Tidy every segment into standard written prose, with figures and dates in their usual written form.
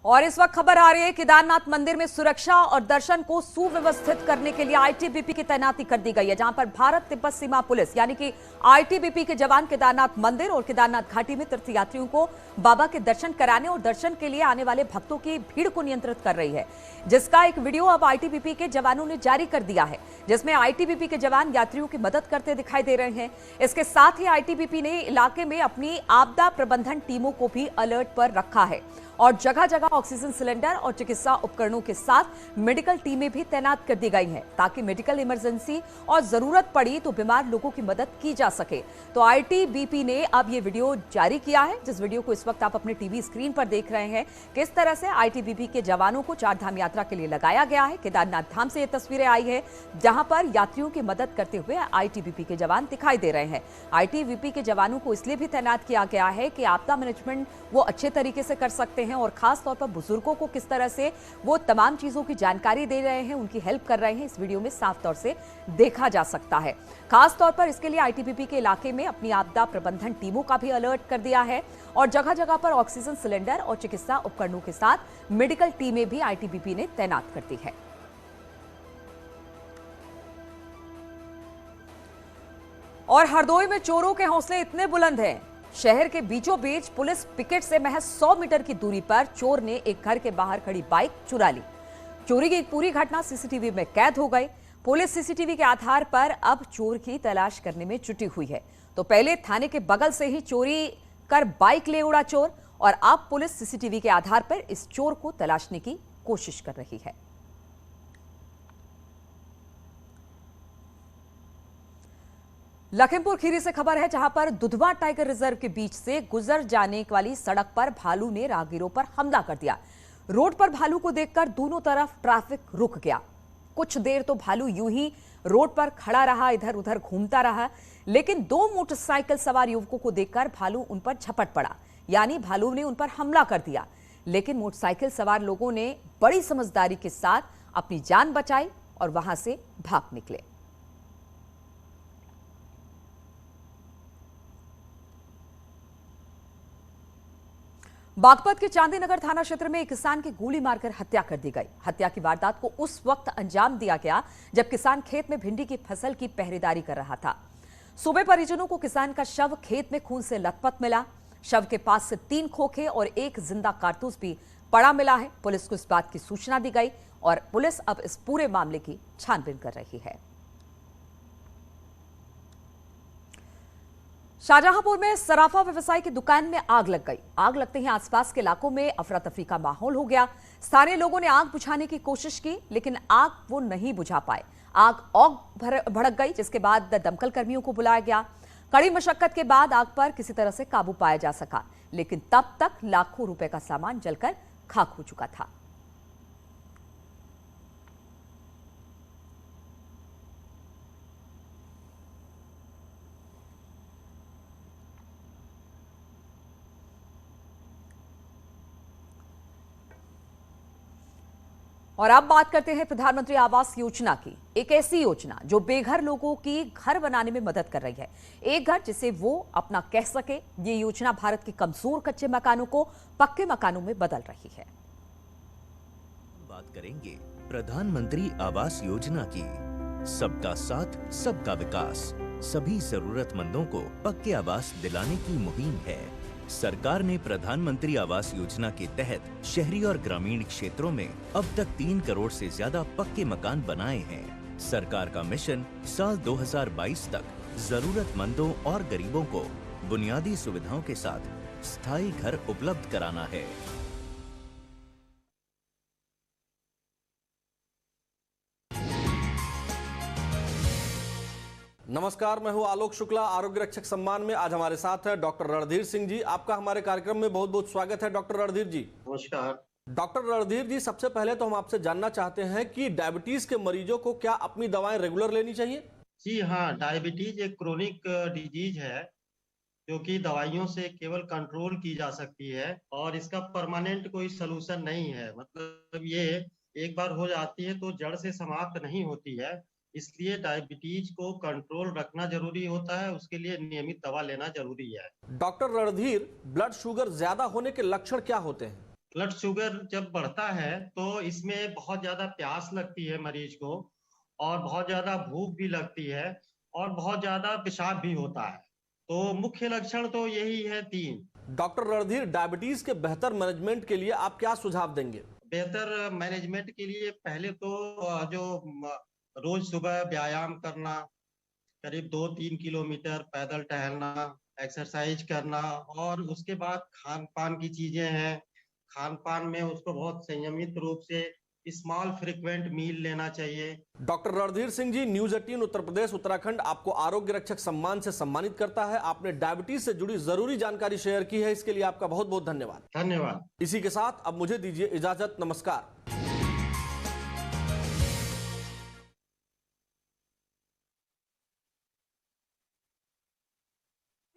और इस वक्त खबर आ रही है केदारनाथ मंदिर में सुरक्षा और दर्शन को सुव्यवस्थित करने के लिए आईटीबीपी की तैनाती कर दी गई है, जहां पर भारत तिब्बत सीमा पुलिस यानी कि आईटीबीपी के जवान केदारनाथ मंदिर और केदारनाथ घाटी में तीर्थयात्रियों को बाबा के दर्शन कराने और दर्शन के लिए आने वाले भक्तों की भीड़ को नियंत्रित कर रही है, जिसका एक वीडियो अब आईटीबीपी के जवानों ने जारी कर दिया है, जिसमें आईटीबीपी के जवान यात्रियों की मदद करते दिखाई दे रहे हैं। इसके साथ ही आईटीबीपी ने इलाके में अपनी आपदा प्रबंधन टीमों को भी अलर्ट पर रखा है और जगह जगह ऑक्सीजन सिलेंडर और चिकित्सा उपकरणों के साथ मेडिकल टीमें भी तैनात कर दी गई हैं, ताकि मेडिकल इमरजेंसी और जरूरत पड़ी तो बीमार लोगों की मदद की जा सके। तो आईटीबीपी ने अब ये वीडियो जारी किया है, जिस वीडियो को इस वक्त आप अपने टीवी स्क्रीन पर देख रहे हैं। किस तरह से आईटीबीपी के जवानों को चारधाम यात्रा के लिए लगाया गया है। केदारनाथ धाम से ये तस्वीरें आई है, जहां पर यात्रियों की मदद करते हुए आईटीबीपी के जवान दिखाई दे रहे हैं। आईटीबीपी के जवानों को इसलिए भी तैनात किया गया है कि आपदा मैनेजमेंट वो अच्छे तरीके से कर सकते हैं और खास तौर पर बुजुर्गों को किस तरह से वो तमाम चीजों की जानकारी दे रहे हैं, उनकी हेल्प कर रहे हैं, इस वीडियो में साफ तौर से देखा जा सकता है। खास तौर पर इसके लिए आईटीबीपी के इलाके में अपनी आपदा प्रबंधन टीमों का भी अलर्ट कर दिया है और जगह जगह पर ऑक्सीजन सिलेंडर और चिकित्सा उपकरणों के साथ मेडिकल टीमें भी आईटीबीपी ने तैनात कर दी है। और हरदोई में चोरों के हौसले इतने बुलंद हैं, शहर के बीचों बीच पुलिस पिकेट से महज 100 मीटर की दूरी पर चोर ने एक घर के बाहर खड़ी बाइक चुरा ली। चोरी की एक पूरी घटना सीसीटीवी में कैद हो गई। पुलिस सीसीटीवी के आधार पर अब चोर की तलाश करने में जुटी हुई है। तो पहले थाने के बगल से ही चोरी कर बाइक ले उड़ा चोर और अब पुलिस सीसीटीवी के आधार पर इस चोर को तलाशने की कोशिश कर रही है। लखीमपुर खीरी से खबर है, जहां पर दुधवा टाइगर रिजर्व के बीच से गुजर जाने वाली सड़क पर भालू ने राहगीरों पर हमला कर दिया। रोड पर भालू को देखकर दोनों तरफ ट्रैफिक रुक गया। कुछ देर तो भालू यूं ही रोड पर खड़ा रहा, इधर उधर घूमता रहा, लेकिन दो मोटरसाइकिल सवार युवकों को देखकर भालू उन पर झपट पड़ा, यानी भालू ने उन पर हमला कर दिया। लेकिन मोटरसाइकिल सवार लोगों ने बड़ी समझदारी के साथ अपनी जान बचाई और वहां से भाग निकले। बागपत के चांदीनगर थाना क्षेत्र में एक किसान की गोली मारकर हत्या कर दी गई। हत्या की वारदात को उस वक्त अंजाम दिया गया जब किसान खेत में भिंडी की फसल की पहरेदारी कर रहा था। सुबह परिजनों को किसान का शव खेत में खून से लथपथ मिला। शव के पास से 3 खोखे और 1 जिंदा कारतूस भी पड़ा मिला है। पुलिस को इस बात की सूचना दी गई और पुलिस अब इस पूरे मामले की छानबीन कर रही है। शाहजहांपुर में सराफा व्यवसायी की दुकान में आग लग गई। आग लगते ही आसपास के इलाकों में अफरा तफरी का माहौल हो गया। स्थानीय लोगों ने आग बुझाने की कोशिश की, लेकिन आग वो नहीं बुझा पाए। आग और भड़क गई, जिसके बाद दमकल कर्मियों को बुलाया गया। कड़ी मशक्कत के बाद आग पर किसी तरह से काबू पाया जा सका, लेकिन तब तक लाखों रुपए का सामान जलकर खाक हो चुका था। और अब बात करते हैं प्रधानमंत्री आवास योजना की। एक ऐसी योजना जो बेघर लोगों की घर बनाने में मदद कर रही है। एक घर जिसे वो अपना कह सके। ये योजना भारत के कमजोर कच्चे मकानों को पक्के मकानों में बदल रही है। बात करेंगे प्रधानमंत्री आवास योजना की। सबका साथ, सबका विकास, सभी जरूरतमंदों को पक्के आवास दिलाने की मुहिम है। सरकार ने प्रधानमंत्री आवास योजना के तहत शहरी और ग्रामीण क्षेत्रों में अब तक 3 करोड़ से ज्यादा पक्के मकान बनाए हैं। सरकार का मिशन साल 2022 तक जरूरतमंदों और गरीबों को बुनियादी सुविधाओं के साथ स्थायी घर उपलब्ध कराना है। नमस्कार, मैं हूं आलोक शुक्ला। आरोग्य रक्षक सम्मान में आज हमारे साथ है डॉक्टर रणधीर सिंह जी। आपका हमारे कार्यक्रम में बहुत बहुत स्वागत है डॉक्टर रणधीर जी। नमस्कार डॉक्टर रणधीर जी, सबसे पहले तो हम आपसे जानना चाहते हैं कि डायबिटीज के मरीजों को क्या अपनी दवाएं रेगुलर लेनी चाहिए? जी हाँ, डायबिटीज एक क्रोनिक डिजीज है जो कि दवाइयों से केवल कंट्रोल की जा सकती है और इसका परमानेंट कोई सलूशन नहीं है। मतलब ये एक बार हो जाती है तो जड़ से समाप्त नहीं होती है। इसलिए डायबिटीज को कंट्रोल रखना जरूरी होता है, उसके लिए नियमित दवा लेना जरूरी है। डॉक्टर रणधीर, ब्लड शुगर ज्यादा होने के लक्षण क्या होते हैं? ब्लड शुगर जब बढ़ता है तो इसमें बहुत ज्यादा प्यास लगती है मरीज को, और बहुत ज्यादा भूख भी लगती है, और बहुत ज्यादा पेशाब भी होता है। तो मुख्य लक्षण तो यही है 3। डॉक्टर रणधीर, डायबिटीज के बेहतर मैनेजमेंट के लिए आप क्या सुझाव देंगे? बेहतर मैनेजमेंट के लिए पहले तो रोज सुबह व्यायाम करना, करीब 2-3 किलोमीटर पैदल टहलना, एक्सरसाइज करना, और उसके बाद खान पान की चीजें हैं, खान पान में उसको बहुत संयमित रूप से स्मॉल फ्रीक्वेंट मील लेना चाहिए। डॉक्टर रणधीर सिंह जी, न्यूज 18 उत्तर प्रदेश उत्तराखंड आपको आरोग्य रक्षक सम्मान से सम्मानित करता है। आपने डायबिटीज से जुड़ी जरूरी जानकारी शेयर की है, इसके लिए आपका बहुत बहुत धन्यवाद। धन्यवाद। इसी के साथ अब मुझे दीजिए इजाजत। नमस्कार।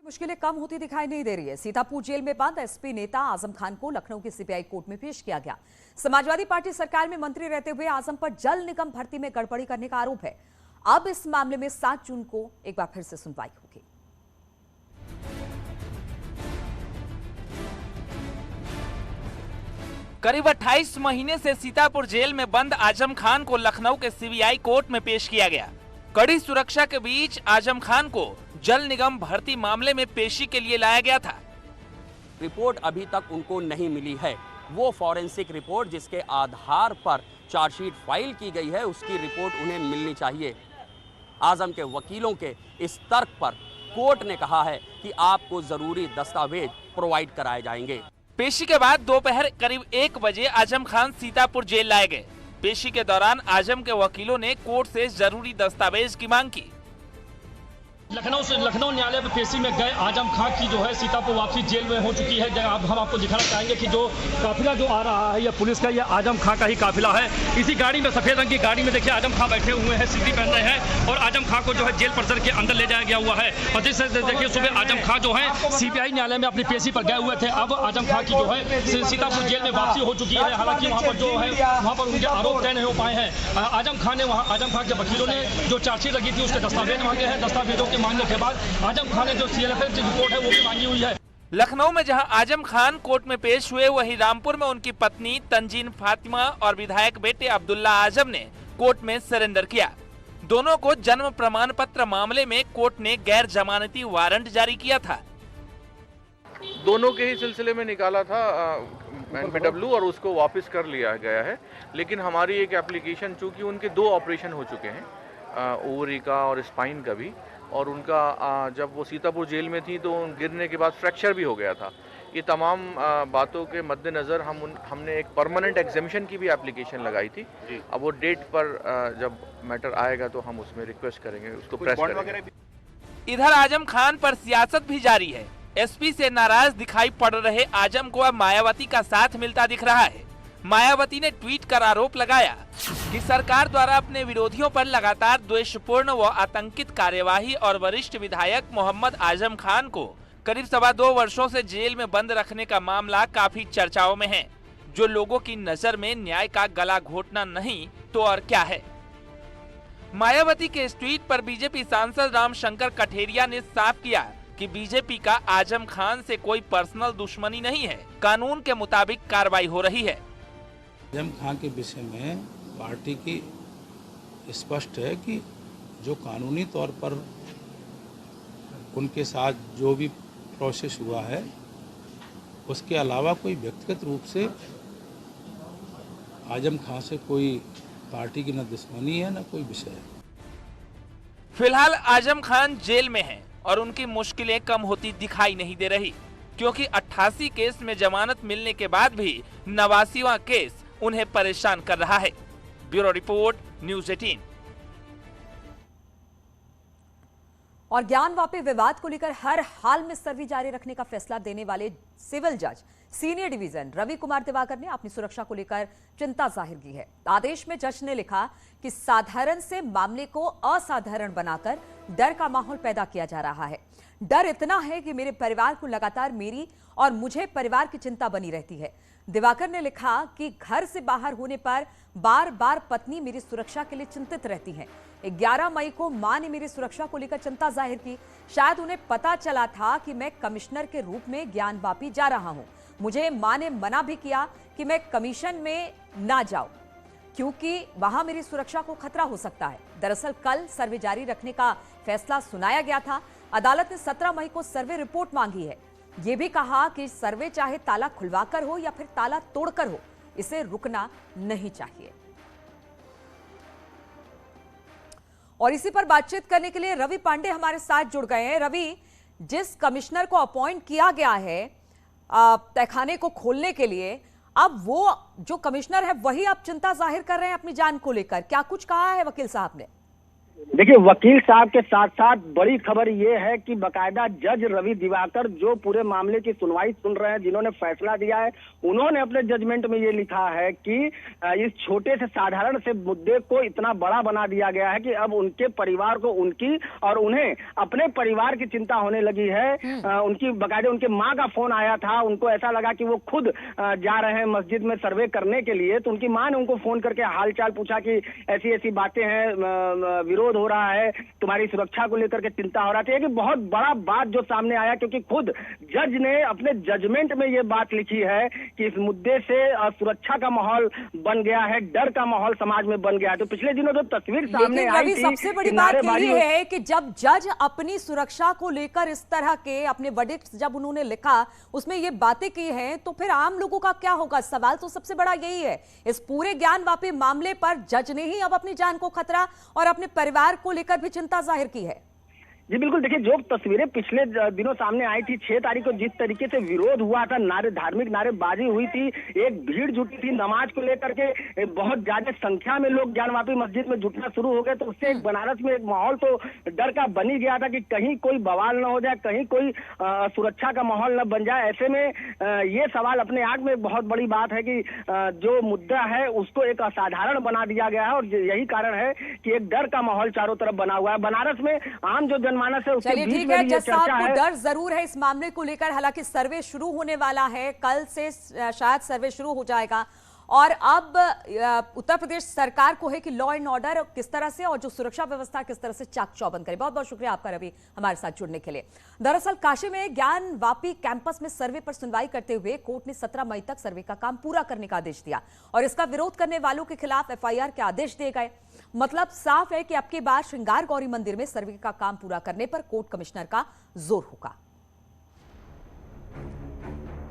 मुश्किलें कम होती दिखाई नहीं दे रही है। सीतापुर जेल में बंद एसपी नेता आजम खान को लखनऊ की सीबीआई कोर्ट में पेश किया गया। समाजवादी पार्टी सरकार में मंत्री रहते हुए आजम पर जल निगम भर्ती में गड़बड़ी करने का आरोप है। अब इस मामले में 7 जून को एक बार फिर से सुनवाई होगी। करीब 28 महीने से सीतापुर जेल में बंद आजम खान को लखनऊ के सीबीआई कोर्ट में पेश किया गया। कड़ी सुरक्षा के बीच आजम खान को जल निगम भर्ती मामले में पेशी के लिए लाया गया था। रिपोर्ट अभी तक उनको नहीं मिली है। वो फॉरेंसिक रिपोर्ट जिसके आधार पर चार्जशीट फाइल की गई है, उसकी रिपोर्ट उन्हें मिलनी चाहिए। आजम के वकीलों के इस तर्क पर कोर्ट ने कहा है कि आपको जरूरी दस्तावेज प्रोवाइड कराए जाएंगे। पेशी के बाद दोपहर करीब 1 बजे आजम खान सीतापुर जेल लाए गए। पेशी के दौरान आजम के वकीलों ने कोर्ट से जरूरी दस्तावेज की मांग की। लखनऊ न्यायालय में पेशी में गए आजम खान की जो है सीतापुर वापसी जेल में हो चुकी है। अब हम आपको दिखाना चाहेंगे कि जो काफिला जो आ रहा है, यह पुलिस का, यह आजम खान का ही काफिला है। इसी गाड़ी में, सफेद रंग की गाड़ी में देखिए आजम खान बैठे हुए हैं, सिद्धि पहन रहे हैं, और आजम खान को जो है जेल परिसर के अंदर ले जाया गया हुआ है। और जिससे देखिए सुबह आजम खान जो है सीबीआई न्यायालय में अपनी पेशी पर गए हुए थे। अब आजम खान की जो है सीतापुर जेल में वापसी हो चुकी है। हालांकि वहाँ पर जो है वहाँ पर उनके आरोप तय नहीं हो पाए हैं। आजम खान के वकीलों ने जो चार्जशीट लगी थी उसके दस्तावेज मांगे हैं। दस्तावेजों के मांगने के बाद आजम खान ने जो सीएलएफएस की रिपोर्ट है वो भी मांगी हुई है। लखनऊ में जहां आजम खान कोर्ट में पेश हुए, वहीं रामपुर में उनकी पत्नी तंजीन फातिमा और विधायक बेटे अब्दुल्ला आजम ने कोर्ट में सरेंडर किया। दोनों को जन्म प्रमाण पत्र मामले में कोर्ट ने गैर जमानती वारंट जारी किया था। दोनों के ही सिलसिले में निकाला था एनपीडब्ल्यू और उसको वापस कर लिया गया है। लेकिन हमारी एक एप्लीकेशन, चूंकि उनके 2 ऑपरेशन हो चुके हैं, ओवरी का और स्पाइन का भी, और उनका जब वो सीतापुर जेल में थी तो गिरने के बाद फ्रैक्चर भी हो गया था। ये तमाम बातों के मद्देनज़र हमने एक परमानेंट एग्जेम्पशन की भी एप्लीकेशन लगाई थी। अब वो डेट पर जब मैटर आएगा तो हम उसमें रिक्वेस्ट करेंगे, उसको प्रेस करेंगे। इधर आजम खान पर सियासत भी जारी है। एसपी से नाराज दिखाई पड़ रहे आजम को अब मायावती का साथ मिलता दिख रहा है। मायावती ने ट्वीट कर आरोप लगाया कि सरकार द्वारा अपने विरोधियों पर लगातार द्वेषपूर्ण व आतंकित कार्यवाही और वरिष्ठ विधायक मोहम्मद आजम खान को करीब 2.25 वर्षों से जेल में बंद रखने का मामला काफी चर्चाओं में है, जो लोगों की नजर में न्याय का गला घोटना नहीं तो और क्या है। मायावती के इस ट्वीट पर बीजेपी सांसद रामशंकर कठेरिया ने साफ किया कि बीजेपी का आजम खान से कोई पर्सनल दुश्मनी नहीं है, कानून के मुताबिक कार्रवाई हो रही है। आजम खान के विषय में पार्टी की स्पष्ट है कि जो कानूनी तौर पर उनके साथ जो भी प्रोसेस हुआ है, उसके अलावा कोई व्यक्तिगत रूप से आजम खान से कोई पार्टी की न दुश्मनी है न कोई विषय है। फिलहाल आजम खान जेल में हैं और उनकी मुश्किलें कम होती दिखाई नहीं दे रही, क्योंकि 88 केस में जमानत मिलने के बाद भी 89वां केस उन्हें परेशान कर रहा है। Bureau report, news 18। और ज्ञानवापी विवाद को लेकर हर हाल में सर्वे जारी रखने का फैसला देने वाले सिविल जज सीनियर डिवीजन रवि कुमार दिवाकर ने अपनी सुरक्षा को लेकर चिंता जाहिर की है। आदेश में जज ने लिखा कि साधारण से मामले को असाधारण बनाकर डर का माहौल पैदा किया जा रहा है। डर इतना है कि मेरे परिवार को लगातार मेरी और मुझे परिवार की चिंता बनी रहती है। दिवाकर ने लिखा कि घर से बाहर होने पर बार बार पत्नी मेरी सुरक्षा के लिए चिंतित रहती हैं। 11 मई को मां ने मेरी सुरक्षा को लेकर चिंता जाहिर की। शायद उन्हें पता चला था कि मैं कमिश्नर के रूप में ज्ञानवापी जा रहा हूं। मुझे मां ने मना भी किया कि मैं कमीशन में ना जाऊं क्योंकि वहां मेरी सुरक्षा को खतरा हो सकता है। दरअसल कल सर्वे जारी रखने का फैसला सुनाया गया था। अदालत ने 17 मई को सर्वे रिपोर्ट मांगी है। यह भी कहा कि सर्वे चाहे ताला खुलवाकर हो या फिर ताला तोड़कर हो, इसे रुकना नहीं चाहिए। और इसी पर बातचीत करने के लिए रवि पांडे हमारे साथ जुड़ गए हैं। रवि, जिस कमिश्नर को अपॉइंट किया गया है तहखाने को खोलने के लिए, अब वो जो कमिश्नर है वही अब चिंता जाहिर कर रहे हैं अपनी जान को लेकर, क्या कुछ कहा है वकील साहब ने? देखिए, वकील साहब के साथ साथ बड़ी खबर ये है कि बकायदा जज रवि दिवाकर जो पूरे मामले की सुनवाई सुन रहे हैं, जिन्होंने फैसला दिया है, उन्होंने अपने जजमेंट में ये लिखा है कि इस छोटे से साधारण से मुद्दे को इतना बड़ा बना दिया गया है कि अब उनके परिवार को उनकी और उन्हें अपने परिवार की चिंता होने लगी है। उनकी बकायदा उनके माँ का फोन आया था, उनको ऐसा लगा कि वो खुद जा रहे हैं मस्जिद में सर्वे करने के लिए, तो उनकी माँ ने उनको फोन करके हालचाल पूछा कि ऐसी ऐसी बातें हैं, विरोध हो रहा है, तुम्हारी सुरक्षा को लेकर के चिंता हो रहा था। कि बहुत बड़ा बात जो सामने आया, क्योंकि खुद जज ने अपने जजमेंट में ये बात लिखी है कि इस मुद्दे से सुरक्षा का माहौल बन गया है, डर का माहौल समाज में बन गया है। तो पिछले दिनों जो तस्वीर सामने आई थी, सबसे बड़ी बात ये है कि जब जज अपनी सुरक्षा को लेकर इस तरह के अपने वर्डिक्ट जब उन्होंने लिखा, उसमें ये बातें की हैं, तो फिर आम लोगों का क्या होगा? सवाल तो सबसे बड़ा यही है। इस पूरे ज्ञानवापी मामले पर जज ने ही अब अपनी जान को खतरा और अपने परिवार को लेकर भी चिंता जाहिर की है। जी बिल्कुल, देखिए जो तस्वीरें पिछले दिनों सामने आई थी, 6 तारीख को जिस तरीके से विरोध हुआ था, धार्मिक नारेबाजी हुई थी, एक भीड़ जुटी थी नमाज को लेकर के, बहुत ज्यादा संख्या में लोग ज्ञानवापी मस्जिद में जुटना शुरू हो गए, तो उससे एक बनारस में एक माहौल तो डर का बन ही गया था कि कहीं कोई बवाल न हो जाए, कहीं कोई सुरक्षा का माहौल न बन जाए। ऐसे में ये सवाल अपने आप में बहुत बड़ी बात है कि जो मुद्दा है उसको एक असाधारण बना दिया गया है, और यही कारण है कि एक डर का माहौल चारों तरफ बना हुआ है बनारस में। आम जो चलिए ठीक है, जज साहब को डर जरूर है इस मामले को लेकर, हालांकि सर्वे शुरू होने वाला है, कल से शायद सर्वे शुरू हो जाएगा। और अब उत्तर प्रदेश सरकार को है कि लॉ एंड ऑर्डर किस तरह से और जो सुरक्षा व्यवस्था किस तरह से चाक चौबंद करे। बहुत बहुत शुक्रिया आपका रवि हमारे साथ जुड़ने के लिए। दरअसल काशी में ज्ञानवापी कैंपस में सर्वे पर सुनवाई करते हुए कोर्ट ने 17 मई तक सर्वे का काम पूरा करने का आदेश दिया और इसका विरोध करने वालों के खिलाफ FIR के आदेश दिए गए। मतलब साफ है कि अब की बार श्रृंगार गौरी मंदिर में सर्वे का काम पूरा करने पर कोर्ट कमिश्नर का जोर होगा।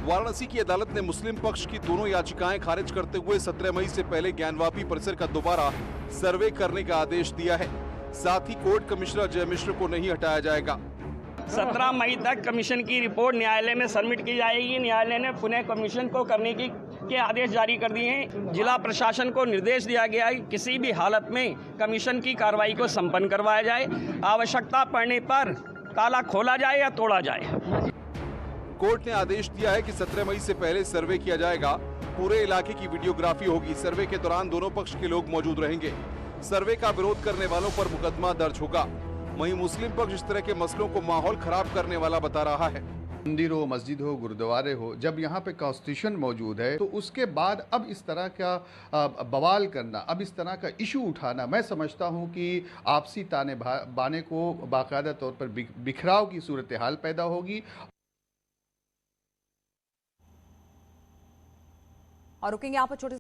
वाराणसी की अदालत ने मुस्लिम पक्ष की दोनों याचिकाएं खारिज करते हुए 17 मई से पहले ज्ञानवापी परिसर का दोबारा सर्वे करने का आदेश दिया है। साथ ही कोर्ट कमिश्नर जय मिश्र को नहीं हटाया जाएगा। 17 मई तक कमीशन की रिपोर्ट न्यायालय में सबमिट की जाएगी। न्यायालय ने पुनः कमीशन को करने के आदेश जारी कर दिए हैं। जिला प्रशासन को निर्देश दिया गया है कि किसी भी हालत में कमीशन की कार्रवाई को संपन्न करवाया जाए, आवश्यकता पड़ने पर ताला खोला जाए या तोड़ा जाए। कोर्ट ने आदेश दिया है कि 17 मई से पहले सर्वे किया जाएगा। पूरे इलाके की वीडियोग्राफी होगी। सर्वे के दौरान दोनों पक्ष के लोग मौजूद रहेंगे। सर्वे का विरोध करने वालों पर मुकदमा दर्ज होगा। वहीं मुस्लिम पक्ष इस तरह के मसलों को माहौल खराब करने वाला बता रहा है। मंदिर हो, मस्जिद हो, गुरुद्वारे हो, जब यहाँ पे कॉन्स्टिट्यूशन मौजूद है तो उसके बाद अब इस तरह का बवाल करना, अब इस तरह का इशू उठाना, मैं समझता हूँ कि आपसी ताने बाने को बाकायदा तौर पर बिखराव की सूरत हाल पैदा होगी। और रुकेंगे यहाँ पर छोटे